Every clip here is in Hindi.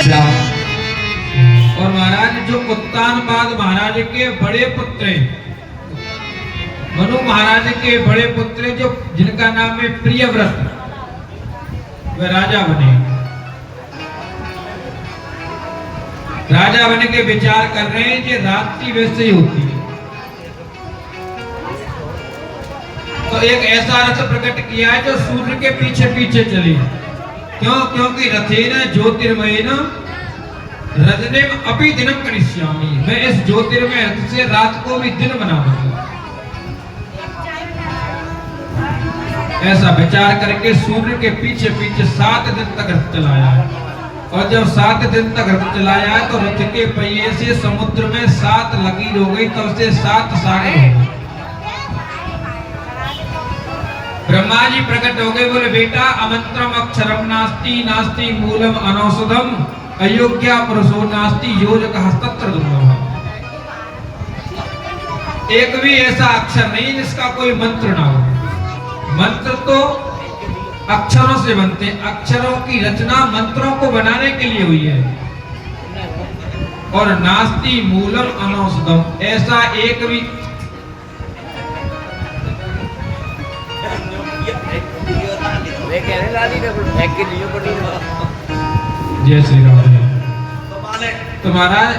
और महाराज जो कुत्तानपाद महाराज के बड़े पुत्र हैं, मनु महाराज के बड़े पुत्र जो जिनका नाम है प्रियव्रत, वे राजा बने। राजा बने के विचार कर रहे हैं कि रात्रि वैसे ही होती है, तो एक ऐसा रथ प्रकट किया है जो सूर्य के पीछे पीछे चले। क्यों? क्योंकि रथेन ज्योतिर्मयेन रजनीम अपि दिनम करिष्यामि, मैं इस ज्योतिर्मय रथ से रात को भी दिन बना दूंगा। ऐसा विचार करके सूर्य के पीछे पीछे 7 दिन तक रथ चलाया है, और जब 7 दिन तक रथ चलाया है तो रथ के पहिए से समुद्र में 7 लकीर हो गई, तब से 7 सागर हो गए। ब्रह्मा जी प्रकट हो गए, बोले बेटा अमंत्रम अक्षरम नास्ति नास्ति मूलम अनौषधम अयोग्या पुरुषो नास्ति योजकः तत्र दुर्लभः। एक भी ऐसा अक्षर नहीं जिसका कोई मंत्र ना हो। मंत्र तो अक्षरों से बनते, अक्षरों की रचना मंत्रों को बनाने के लिए हुई है। और नास्ति मूलम अनौषधम, ऐसा एक भी जय श्री राम। तो महाराज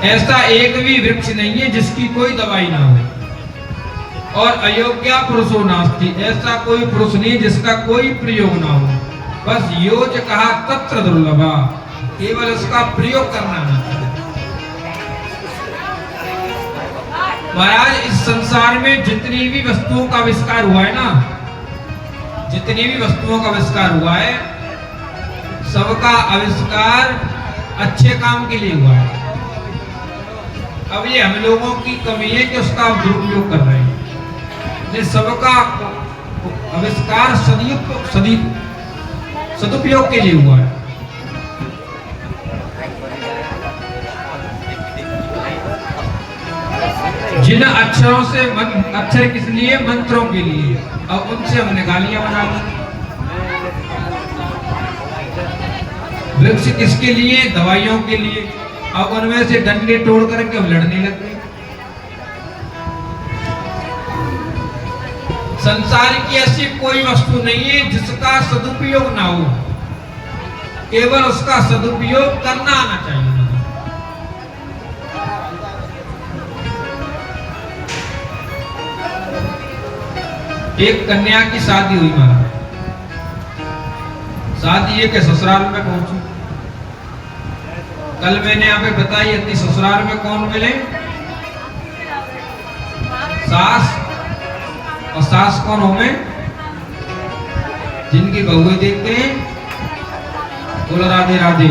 ऐसा एक भी वृक्ष नहीं है जिसकी कोई दवाई ना हो। और अयोग्या पुरुषो नास्ति, ऐसा कोई पुरुष नहीं जिसका कोई प्रयोग ना हो। बस योज कहा तत्र दुर्लभा, केवल उसका प्रयोग करना नहीं। महाराज इस संसार में जितनी भी वस्तुओं का आविष्कार हुआ है ना, जितनी भी वस्तुओं का आविष्कार हुआ है, सबका आविष्कार अच्छे काम के लिए हुआ है। अब ये हम लोगों की कमी है कि उसका दुरुपयोग कर रहे हैं। ये सबका आविष्कार सदुपयोग के लिए हुआ है। जिन अक्षरों से अक्षर किस लिए? मंत्रों के लिए। अब उनसे हम निकालियां बना ली। वृक्ष किसके लिए? दवाइयों के लिए। अब उनमें से डंडे तोड़ करके हम लड़ने लग गए। संसार की ऐसी कोई वस्तु नहीं है जिसका सदुपयोग ना हो, केवल उसका सदुपयोग करना आना चाहिए। एक कन्या की शादी हुई महाराज, शादी है कि ससुराल में पहुंची। कल मैंने यहाँ पे बताई थी, ससुराल में कौन मिले? सास। और सास कौन हो में? जिनकी बहुएं देखते हैं, बोलो राधे राधे।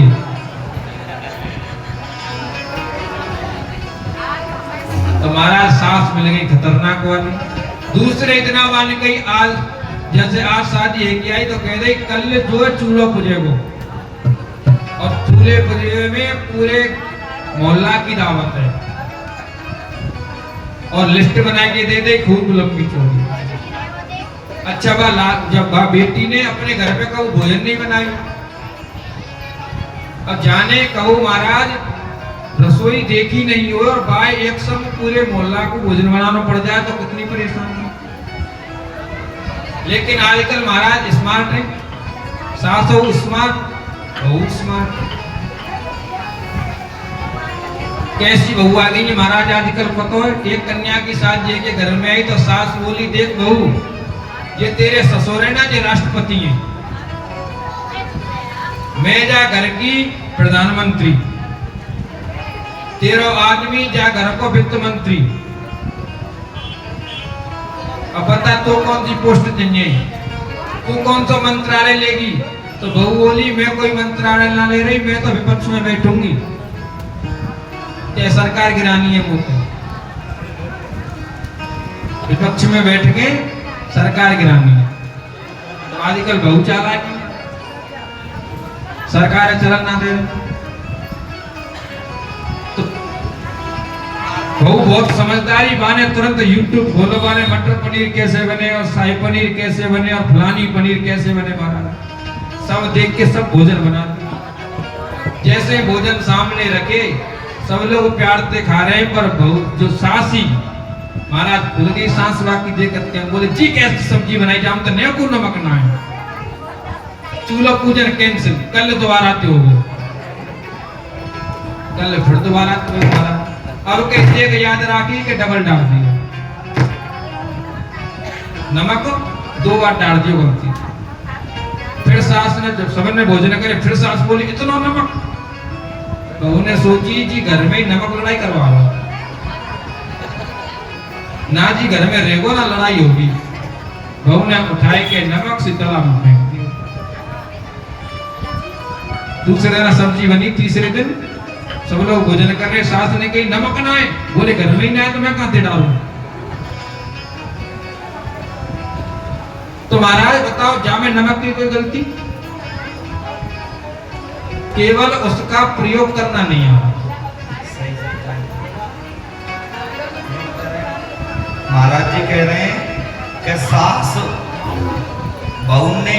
तो महाराज सास मिल गई खतरनाक वाली। दूसरे दिना वाली गई, आज जैसे आज शादी है कि आई तो कह रही कल जो है चूल्हा पुजेगो, और चूल्हे पुजे में पूरे मोहल्ला की दावत है, और लिस्ट बना के दे दे खूब लंबी चौड़ी। अच्छा जब बेटी ने अपने घर पे कभी भोजन नहीं बनाई, अब जाने कहो महाराज रसोई देखी नहीं हो और बाय एक संग पूरे मोहल्ला को भोजन बनाना पड़ जाए तो कितनी परेशानी। लेकिन आजकल महाराज स्मार्ट है, सास हो स्मार्ट, बहू स्मार्ट। कैसी बहू आ गई महाराज आजकल पता है? एक कन्या की शादी के घर में आई तो सास बोली, देख बहू ये तेरे ससुर है ना, ये राष्ट्रपति हैं, मैं जा घर की प्रधानमंत्री, तेरा आदमी जा घर को वित्त मंत्री। अब बता तो कौन सी पोस्ट चाहिए, तू कौन सा मंत्रालय लेगी? तो बहू बोली मैं कोई मंत्रालय ना ले रही, मैं तो विपक्ष में बैठूंगी। क्या सरकार गिरानी है मुझे? विपक्ष में बैठ के सरकार गिरानी है। तो आजकल बहू चालाकी, सरकार चलन ना दे। बहू बहुत समझदारी बाने, तुरंत YouTube खोलो बाने मटर पनीर कैसे बने और शाही पनीर कैसे बने और फलानी पनीर कैसे बने। महाराज सब नाम देख के सब भोजन बना दिया। जैसे भोजन सामने रखे सब लोग प्यार से खा रहे हैं, पर जो सासी महाराज खुद की सांस बाकी देखत के बोले जी कैसे सब्जी बनाई जाम तो नहीं को नमक ना है, चूल्हा पूजन कैंसिल, कल दोबारा आते हो गए, कल फिर दोबारा आते हो महाराज। अब कैसे एक याद राखी के डबल डाल दिया नमक, 2 बार डाल दियो गलती। फिर सास ने जब सब ने भोजन करे फिर सास बोली इतना नमक, बहू ने सोची जी घर में ही नमक लड़ाई करवा लो ना जी, घर में रेगो ना लड़ाई होगी। बहू ने उठाए के नमक शीतला में फेंक दिया। दूसरे दिन सब्जी बनी, तीसरे दिन सब लोग भोजन कर रहे, सास ने कही नमक ना है, बोले घर में ही ना है तो मैं कहां से डालूं। तो महाराज बताओ जामे नमक की कोई गलती, केवल उसका प्रयोग करना नहीं आ। महाराज जी कह रहे हैं कि सास बहू ने